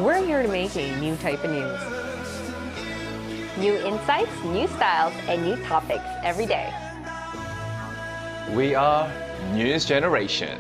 we're here to make a new type of news. New insights, new styles, and new topics every day. We are News Generation.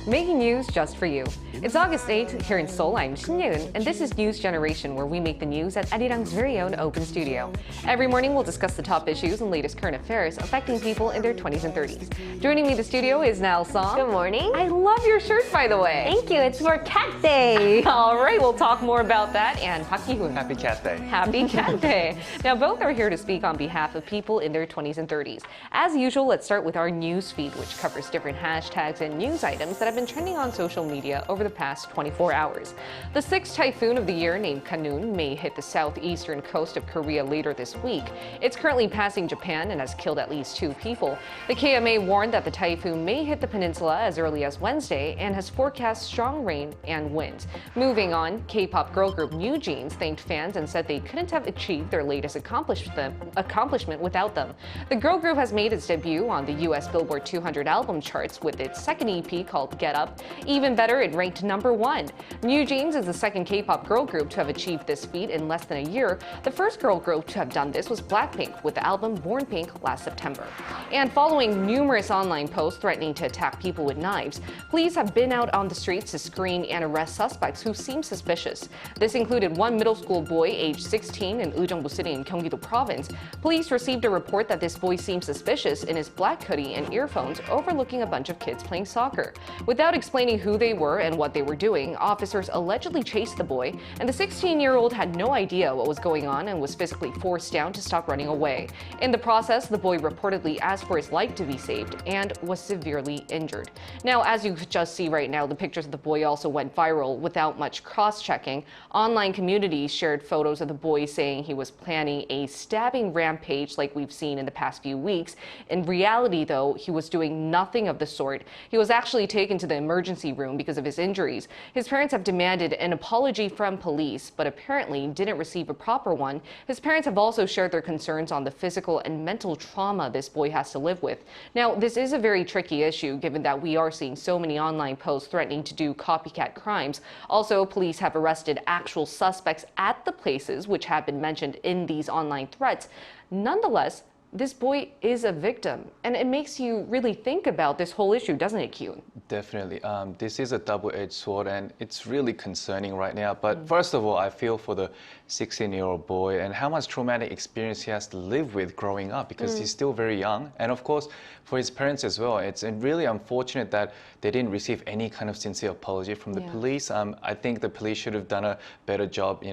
Making news just for you. It's August 8th here in Seoul. I'm Shin Yeun, and this is News Generation, where we make the news at Arirang's very own open studio. Every morning, we'll discuss the top issues and latest current affairs affecting people in their 20s and 30s. Joining me in the studio is Nal Song. Good morning. I love your shirt, by the way. Thank you. It's for Cat Day. All right, we'll talk more about that. And Park Ki-hoon. Happy Cat Day. Happy Cat Day. Now, both are here to speak on behalf of people in their 20s and 30s. As usual, let's start with our news feed, which covers different hashtags and news items that have been trending on social media over the past 24 hours. The sixth typhoon of the year, named Kanun, may hit the southeastern coast of Korea later this week. It's currently passing Japan and has killed at least 2 people. The KMA warned that the typhoon may hit the peninsula as early as Wednesday and has forecast strong rain and winds. Moving on, K-pop girl group New Jeans thanked fans and said they couldn't have achieved their latest accomplishment without them. The girl group has made its debut on the US Billboard 200 album charts with its second EP called Get Up. Even better, it ranked #1. New Jeans is the second K-pop girl group to have achieved this feat in less than a year. The first girl group to have done this was Blackpink with the album Born Pink last September. And following numerous online posts threatening to attack people with knives, police have been out on the streets to screen and arrest suspects who seem suspicious. This included one middle school boy aged 16 in Ujeongbu City in Gyeonggi-do Province. Police received a report that this boy seemed suspicious in his black hoodie and earphones overlooking a bunch of kids playing soccer. Without explaining who they were and what they were doing, officers allegedly chased the boy, and the 16-year-old had no idea what was going on and was physically forced down to stop running away. In the process, the boy reportedly asked for his life to be saved and was severely injured. Now, as you could just see right now, the pictures of the boy also went viral without much cross-checking. Online communities shared photos of the boy saying he was planning a stabbing rampage like we've seen in the past few weeks. In reality, though, he was doing nothing of the sort. He was actually taken to the emergency room because of his injuries. His parents have demanded an apology from police, but apparently didn't receive a proper one. His parents have also shared their concerns on the physical and mental trauma this boy has to live with. Now, this is a very tricky issue given that we are seeing so many online posts threatening to do copycat crimes. Also, police have arrested actual suspects at the places which have been mentioned in these online threats. Nonetheless, this boy is a victim, and it makes you really think about this whole issue, doesn't it, Kyun? Definitely. This is a double-edged sword, and it's really concerning right now. But first of all, I feel for the 16-year-old boy and how much traumatic experience he has to live with growing up because he's still very young. And of course, for his parents as well, it's really unfortunate that they didn't receive any kind of sincere apology from the police. I think the police should have done a better job,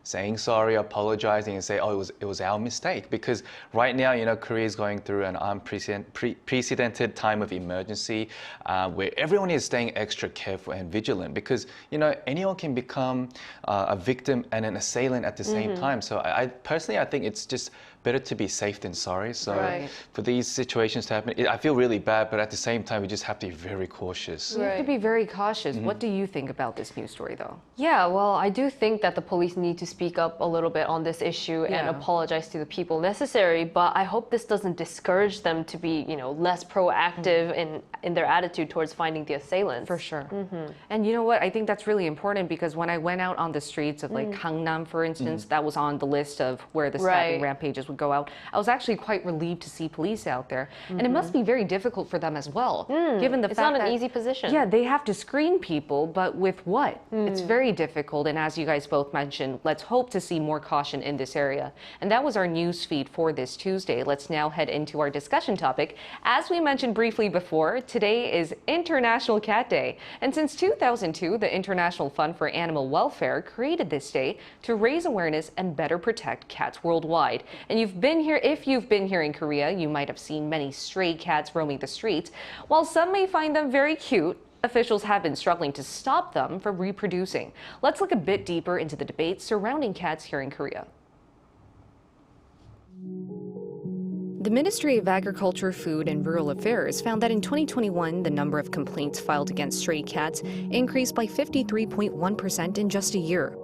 saying sorry, apologizing, and say, oh, it was our mistake. Because right now, Korea is going through an unprecedented time of emergency where everyone is staying extra careful and vigilant because, anyone can become a victim and an assailant at the same time. So I personally, I think it's just better to be safe than sorry. So for these situations to happen, I feel really bad, but at the same time, we just have to be very cautious. We have to be very cautious. What do you think about this news story, though? Yeah, well, I do think that the police need to speak up a little bit on this issue and apologize to the people necessary, but I hope this doesn't discourage them to be, less proactive in their attitude towards finding the assailants. For sure. And you know what? I think that's really important because when I went out on the streets of like Gangnam, for instance, that was on the list of where the stabbing rampages would go out. I was actually quite relieved to see police out there. And it must be very difficult for them as well, given the fact that it's not an easy position. Yeah, they have to screen people, but with what? It's very difficult. And as you guys both mentioned, let's hope to see more caution in this area. And that was our news feed for this Tuesday. Let's now head into our discussion topic. As we mentioned briefly before, today is International Cat Day. And since 2002, the International Fund for Animal Welfare created this day to raise awareness and better protect cats worldwide. And if you've been here in Korea, you might have seen many stray cats roaming the streets. While some may find them very cute, officials have been struggling to stop them from reproducing. Let's look a bit deeper into the debate surrounding cats here in Korea. The Ministry of Agriculture, Food and Rural Affairs found that in 2021, the number of complaints filed against stray cats increased by 53.1% in just a year.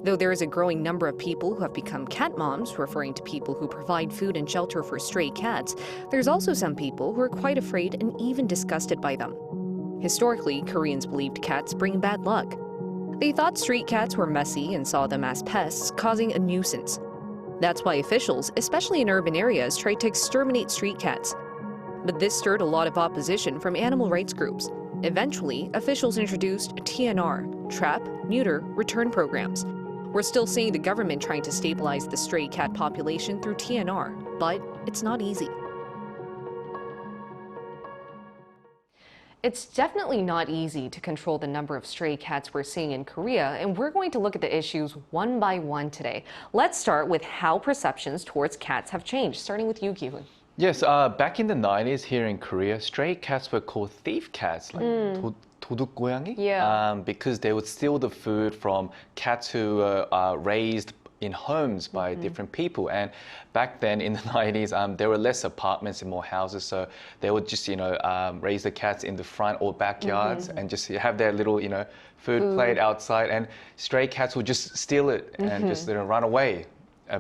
Though there is a growing number of people who have become cat moms, referring to people who provide food and shelter for stray cats, there's also some people who are quite afraid and even disgusted by them. Historically, Koreans believed cats bring bad luck. They thought street cats were messy and saw them as pests, causing a nuisance. That's why officials, especially in urban areas, tried to exterminate street cats. But this stirred a lot of opposition from animal rights groups. Eventually, officials introduced TNR, trap, neuter, return programs. We're still seeing the government trying to stabilize the stray cat population through TNR, but it's not easy. It's definitely not easy to control the number of stray cats we're seeing in Korea, and we're going to look at the issues one by one today. Let's start with how perceptions towards cats have changed, starting with you, Ki-hoon. Yes, back in the 90s here in Korea, stray cats were called thief cats, like 도둑 고양이, because they would steal the food from cats who were raised in homes by different people. And back then in the 90s, there were less apartments and more houses, so they would just, raise the cats in the front or backyards and just have their little, food plate outside, and stray cats would just steal it and just run away,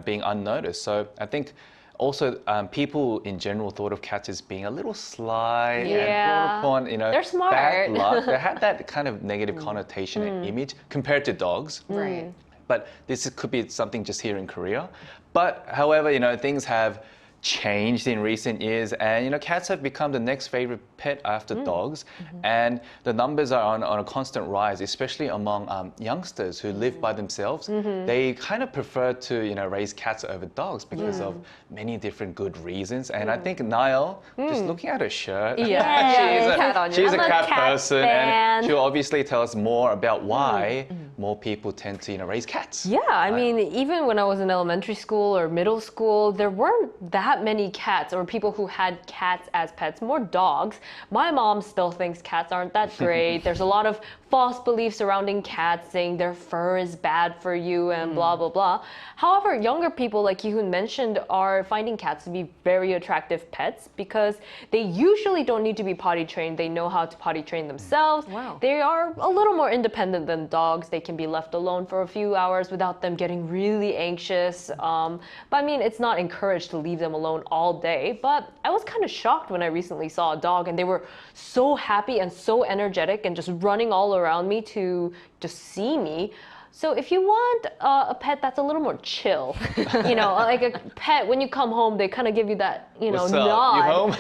being unnoticed. So I think also, people in general thought of cats as being a little sly and brought upon, they're smart. bad luck. They had that kind of negative connotation and image compared to dogs. Right. But this could be something just here in Korea. But however, things have changed in recent years, and cats have become the next favorite pet after dogs, and the numbers are on a constant rise, especially among youngsters who live by themselves. They kind of prefer to raise cats over dogs because of many different good reasons. And I think Niall, just looking at her shirt, she's a cat person, and she'll obviously tell us more about why more people tend to raise cats. Yeah, I mean, even when I was in elementary school or middle school, there weren't that many cats or people who had cats as pets, more dogs. My mom still thinks cats aren't that great. There's a lot of false beliefs surrounding cats, saying their fur is bad for you and blah, blah, blah. However, younger people, like Ki-hoon mentioned, are finding cats to be very attractive pets because they usually don't need to be potty trained. They know how to potty train themselves. Wow. They are a little more independent than dogs. They can be left alone for a few hours without them getting really anxious. But I mean, it's not encouraged to leave them alone all day. But I was kind of shocked when I recently saw a dog and they were so happy and so energetic and just running all around me to just see me. So if you want a pet that's a little more chill, like a pet, when you come home, they kind of give you that, What's nod. up? You home?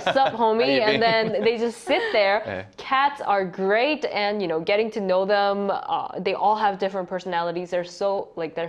Sup, homie? How you And then they just sit there. Yeah. Cats are great, and getting to know them, they all have different personalities. They're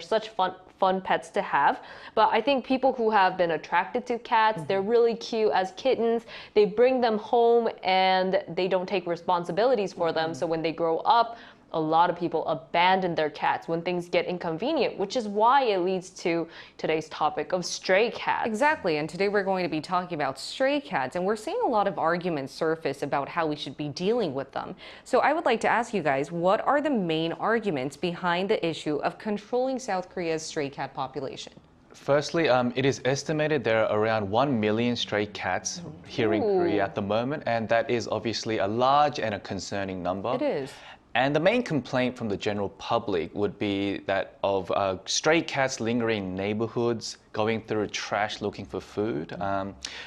such fun pets to have. But I think people who have been attracted to cats, they're really cute as kittens. They bring them home and they don't take responsibilities for them. So when they grow up, a lot of people abandon their cats when things get inconvenient, which is why it leads to today's topic of stray cats. Exactly, and today we're going to be talking about stray cats, and we're seeing a lot of arguments surface about how we should be dealing with them. So I would like to ask you guys, what are the main arguments behind the issue of controlling South Korea's stray cat population? Firstly, it is estimated there are around 1 million stray cats here in Korea at the moment, and that is obviously a large and a concerning number. It is. And the main complaint from the general public would be that of stray cats lingering in neighborhoods, going through trash looking for food.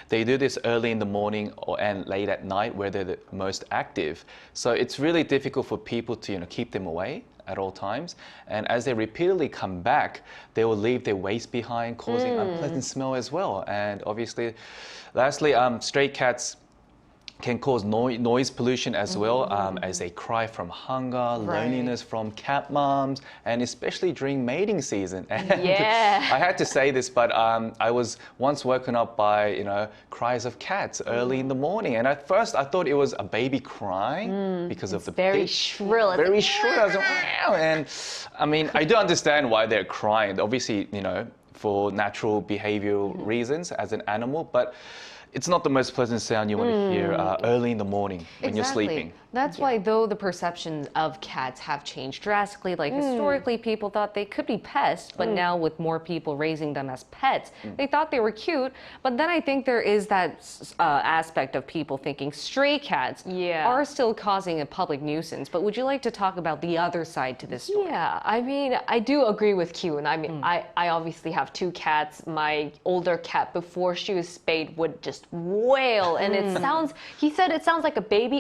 They do this early in the morning and late at night where they're the most active. So it's really difficult for people to keep them away at all times. And as they repeatedly come back, they will leave their waste behind, causing unpleasant smell as well. And obviously, lastly, stray cats can cause noise pollution as well, as they cry from hunger, loneliness from catmoms, and especially during mating season. And I had to say this, but I was once woken up by cries of cats early in the morning, and at first I thought it was a baby crying because of the very pitch. shrill. Very shrill. I was like, wow. And I mean, I do understand why they're crying. Obviously, for natural behavioral reasons as an animal, but it's not the most pleasant sound you want to hear early in the morning when you're sleeping. That's why, though, the perceptions of cats have changed drastically. Like, historically, people thought they could be pests, but now with more people raising them as pets, they thought they were cute. But then I think there is that aspect of people thinking stray cats are still causing a public nuisance. But would you like to talk about the other side to this story? Yeah, I mean, I do agree with Kyun. I mean, I obviously have 2 cats. My older cat, before she was spayed, would just wail. And it sounds, he said it sounds like a baby.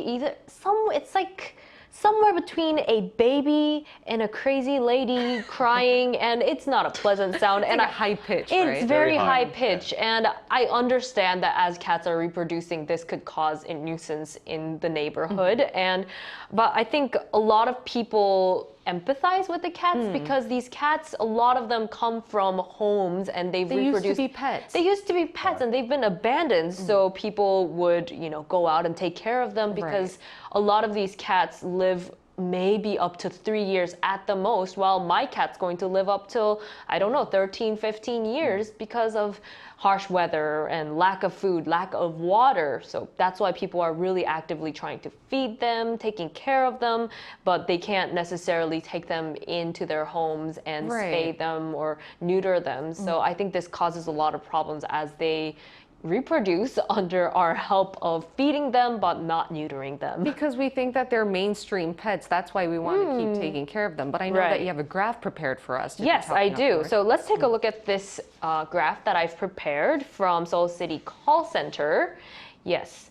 It's like somewhere between a baby and a crazy lady crying, and it's not a pleasant sound. It's and like a high pitch, It's right? very Very high. high pitch, and I understand that as cats are reproducing, this could cause a nuisance in the neighborhood. But I think a lot of people empathize with the cats because these cats, a lot of them come from homes and they've They used to reproduced. be pets. They used to be pets and they've been abandoned. So people would, go out and take care of them because a lot of these cats live maybe up to 3 years at the most, while my cat's going to live up till, I don't know, 13, 15 years because of harsh weather and lack of food, lack of water. So that's why people are really actively trying to feed them, taking care of them, but they can't necessarily take them into their homes and spay them or neuter them. So I think this causes a lot of problems as they reproduce under our help of feeding them but not neutering them. Because we think that they're mainstream pets. That's why we want to keep taking care of them. But I know that you have a graph prepared for us. Yes, I do. So let's take a look at this graph that I've prepared from Seoul City Call Center. Yes.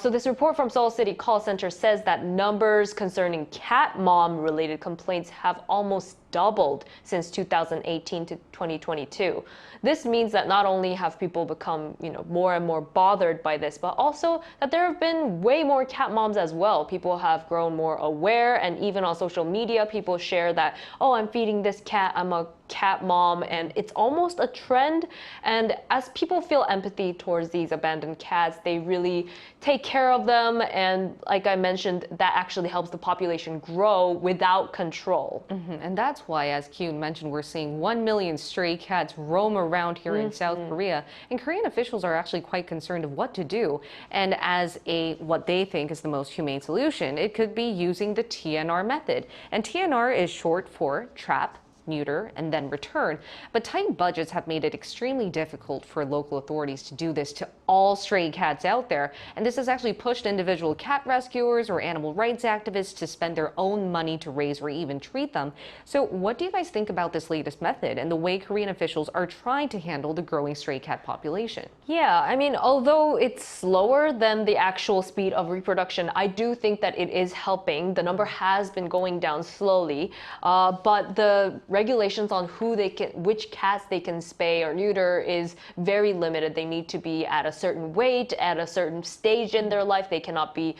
So this report from Seoul City Call Center says that numbers concerning cat mom related complaints have almost doubled since 2018 to 2022. This means that not only have people become, more and more bothered by this, but also that there have been way more cat moms as well. People have grown more aware, and even on social media, people share that, oh, I'm feeding this cat, I'm a cat mom, and it's almost a trend. And as people feel empathy towards these abandoned cats, they really take care of them, and like I mentioned, that actually helps the population grow without control. And that's why, as Kyun mentioned, we're seeing 1 million stray cats roam around here in South Korea. And Korean officials are actually quite concerned of what to do. And as what they think is the most humane solution, it could be using the TNR method. And TNR is short for trap, neuter, and then return. But tight budgets have made it extremely difficult for local authorities to do this to all stray cats out there. And this has actually pushed individual cat rescuers or animal rights activists to spend their own money to raise or even treat them. So what do you guys think about this latest method and the way Korean officials are trying to handle the growing stray cat population? Yeah, I mean, although it's slower than the actual speed of reproduction, I do think that it is helping. The number has been going down slowly, but the regulations on which cats they can spay or neuter is very limited. They need to be at a certain weight, at a certain stage in their life. They cannot be,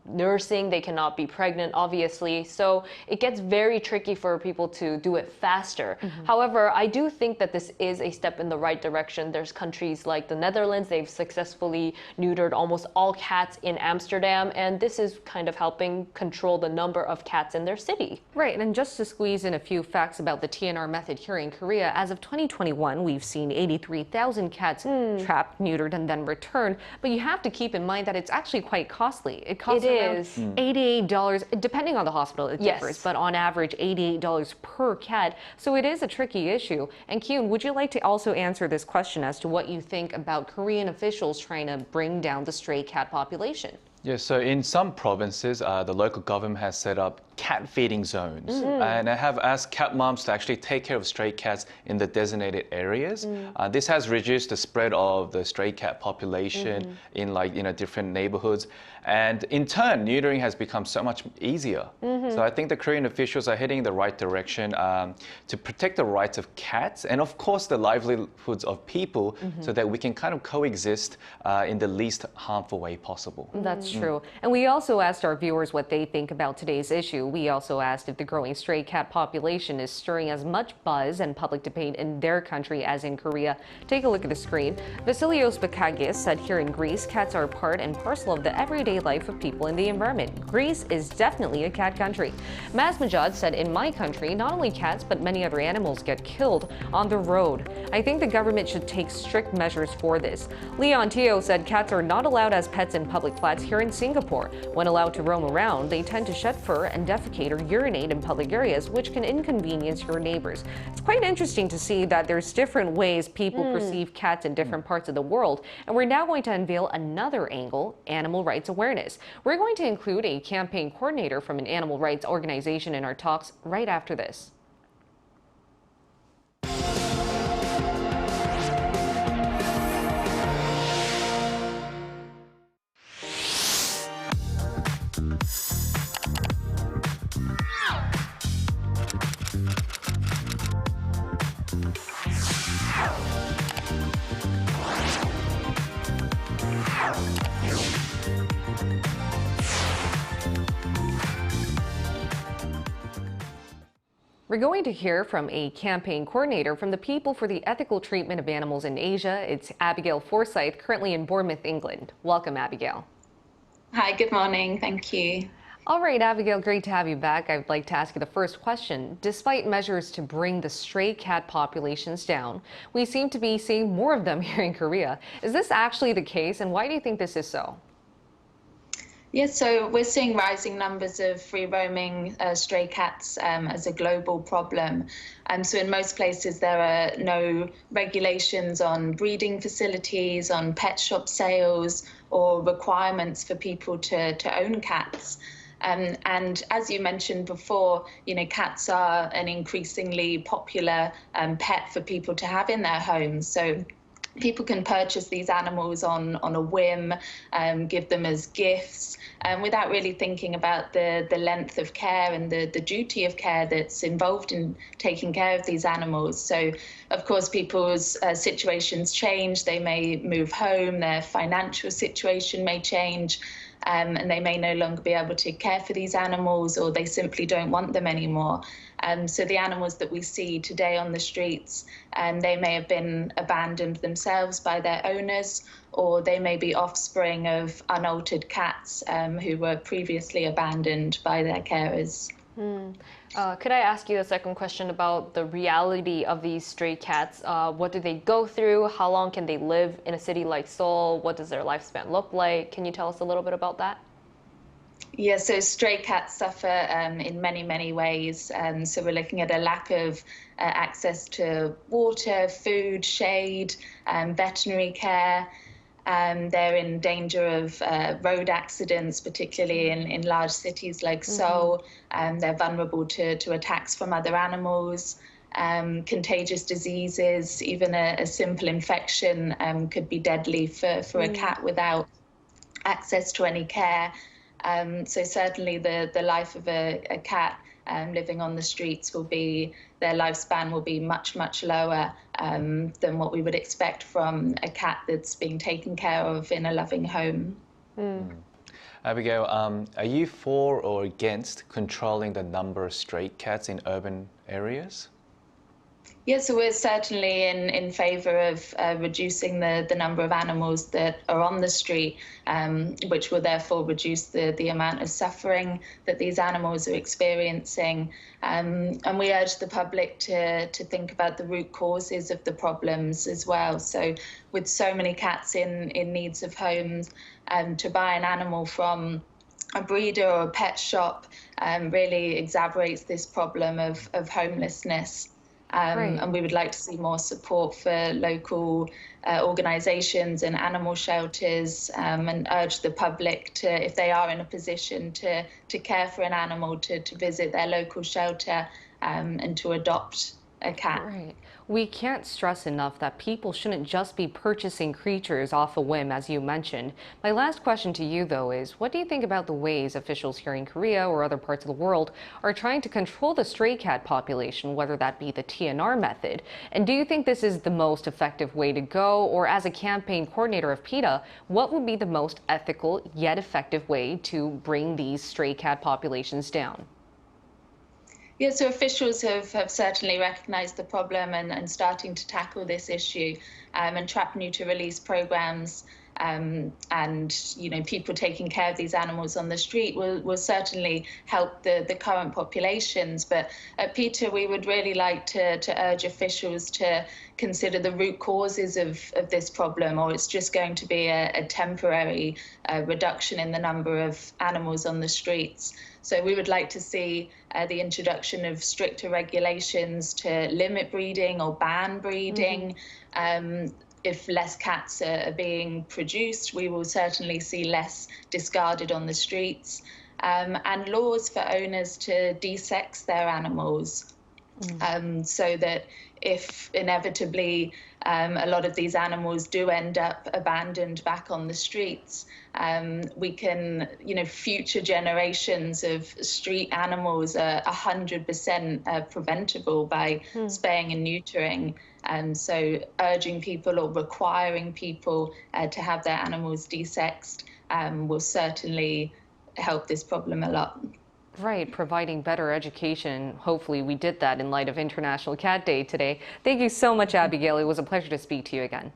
nursing. They cannot be pregnant, obviously. So it gets very tricky for people to do it faster. However, I do think that this is a step in the right direction. There's countries like the Netherlands. They've successfully neutered almost all cats in Amsterdam, and this is kind of helping control the number of cats in their city. Right, and just to squeeze in a few facts about the TNR method here in Korea, as of 2021, we've seen 83,000 cats trapped, neutered, and then returned. But you have to keep in mind that it's actually quite costly. It costs around $88, depending on the hospital, it differs, but on average, $88 per cat. So it is a tricky issue. And Kyun, would you like to also answer this question as to what you think about Korean officials trying to bring down the stray cat population? Yeah, so in some provinces, the local government has set up cat feeding zones and have asked cat moms to actually take care of stray cats in the designated areas. This has reduced the spread of the stray cat population in different neighborhoods. And in turn, neutering has become so much easier. So I think the Korean officials are heading in the right direction to protect the rights of cats and of course the livelihoods of people so that we can kind of coexist in the least harmful way possible. That's true. And we also asked our viewers what they think about today's issue. We also asked if the growing stray cat population is stirring as much buzz and public debate in their country as in Korea. Take a look at the screen. Vasilios Bakagis said here in Greece, cats are part and parcel of the everyday life of people in the environment. Greece is definitely a cat country. Maz Majad said, in my country, not only cats, but many other animals get killed on the road. I think the government should take strict measures for this. Leon Teo said cats are not allowed as pets in public flats here in Singapore. When allowed to roam around, they tend to shed fur and defecate or urinate in public areas, which can inconvenience your neighbors. It's quite interesting to see that there's different ways people perceive cats in different parts of the world. And we're now going to unveil another angle, animal rights awareness. We're going to include a campaign coordinator from an animal rights organization in our talks right after this. We're going to hear from a campaign coordinator from the People for the Ethical Treatment of Animals in Asia. It's Abigail Forsyth, currently in Bournemouth, England. Welcome, Abigail. Hi, good morning. Thank you. All right, Abigail, great to have you back. I'd like to ask you the first question. Despite measures to bring the stray cat populations down, we seem to be seeing more of them here in Korea. Is this actually the case, and why do you think this is so? Yes, so we're seeing rising numbers of free-roaming stray cats as a global problem. So in most places there are no regulations on breeding facilities, on pet shop sales, or requirements for people to own cats. And as you mentioned before, cats are an increasingly popular pet for people to have in their homes. So people can purchase these animals on a whim, give them as gifts, without really thinking about the length of care and the duty of care that's involved in taking care of these animals. So, of course, people's situations change. They may move home, their financial situation may change, and they may no longer be able to care for these animals, or they simply don't want them anymore. So the animals that we see today on the streets, they may have been abandoned themselves by their owners, or they may be offspring of unaltered cats who were previously abandoned by their carers. Could I ask you a second question about the reality of these stray cats? What do they go through? How long can they live in a city like Seoul? What does their lifespan look like? Can you tell us a little bit about that? Yeah, so stray cats suffer in many, many ways. So we're looking at a lack of access to water, food, shade, veterinary care. They're in danger of road accidents, particularly in large cities like Seoul. They're vulnerable to attacks from other animals, contagious diseases. Even a simple infection could be deadly for a cat without access to any care. So certainly the life of a cat living on the streets their lifespan will be much, much lower than what we would expect from a cat that's being taken care of in a loving home. Abigail, are you for or against controlling the number of stray cats in urban areas? Yes, so we're certainly in favour of reducing the number of animals that are on the street, which will therefore reduce the amount of suffering that these animals are experiencing. And we urge the public to think about the root causes of the problems as well. So with so many cats in needs of homes, to buy an animal from a breeder or a pet shop really exacerbates this problem of homelessness. And we would like to see more support for local organisations and animal shelters, and urge the public to, if they are in a position to care for an animal, to visit their local shelter and to adopt a cat. Right. We can't stress enough that people shouldn't just be purchasing creatures off a whim, as you mentioned. My last question to you, though, is what do you think about the ways officials here in Korea or other parts of the world are trying to control the stray cat population, whether that be the TNR method? And do you think this is the most effective way to go? Or as a campaign coordinator of PETA, what would be the most ethical yet effective way to bring these stray cat populations down? Yeah, so officials have certainly recognised the problem and starting to tackle this issue, and trap neuter release programs and people taking care of these animals on the street will certainly help the current populations. But at PETA, we would really like to urge officials to consider the root causes of this problem, or it's just going to be a temporary reduction in the number of animals on the streets. So we would like to see the introduction of stricter regulations to limit breeding or ban breeding. If less cats are being produced, we will certainly see less discarded on the streets, and laws for owners to desex their animals, so that if inevitably a lot of these animals do end up abandoned back on the streets, we can, future generations of street animals are 100% preventable by spaying and neutering. So urging people or requiring people to have their animals desexed will certainly help this problem a lot. Right, providing better education. Hopefully we did that in light of International Cat Day today. Thank you so much, Abigail. It was a pleasure to speak to you again.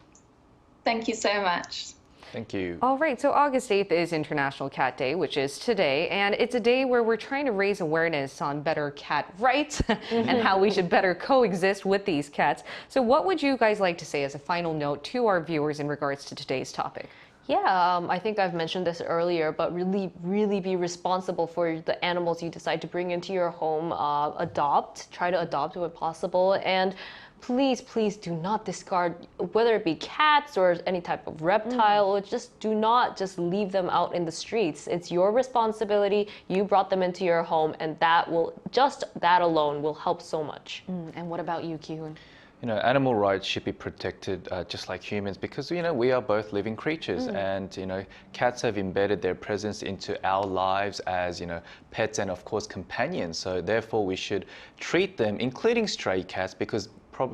Thank you so much. Thank you. All right, so August 8th is International Cat Day, which is today, and it's a day where we're trying to raise awareness on better cat rights and how we should better coexist with these cats. So what would you guys like to say as a final note to our viewers in regards to today's topic? Yeah, I think I've mentioned this earlier, but really be responsible for the animals you decide to bring into your home. Try to adopt when possible, and please do not discard, whether it be cats or any type of reptile. Just do not just leave them out in the streets. It's your responsibility. You brought them into your home, and that alone will help so much. And what about you, Ki-hoon? You know, animal rights should be protected just like humans because, you know, we are both living creatures and, you know, cats have embedded their presence into our lives as, you know, pets and, of course, companions. So therefore, we should treat them, including stray cats, because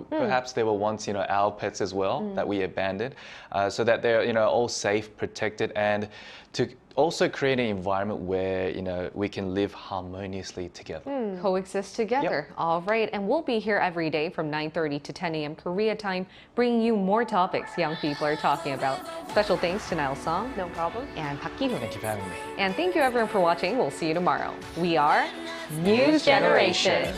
perhaps they were once, you know, our pets as well that we abandoned, so that they're, you know, all safe, protected, and to also create an environment where, you know, we can live harmoniously together. Coexist together. Yep. All right, and we'll be here every day from 9:30 to 10 a.m. Korea time, bringing you more topics young people are talking about. Special thanks to Niall Song. No problem. And Park Ki-hoon. Thank you for having me. And thank you everyone for watching. We'll see you tomorrow. We are News Generation.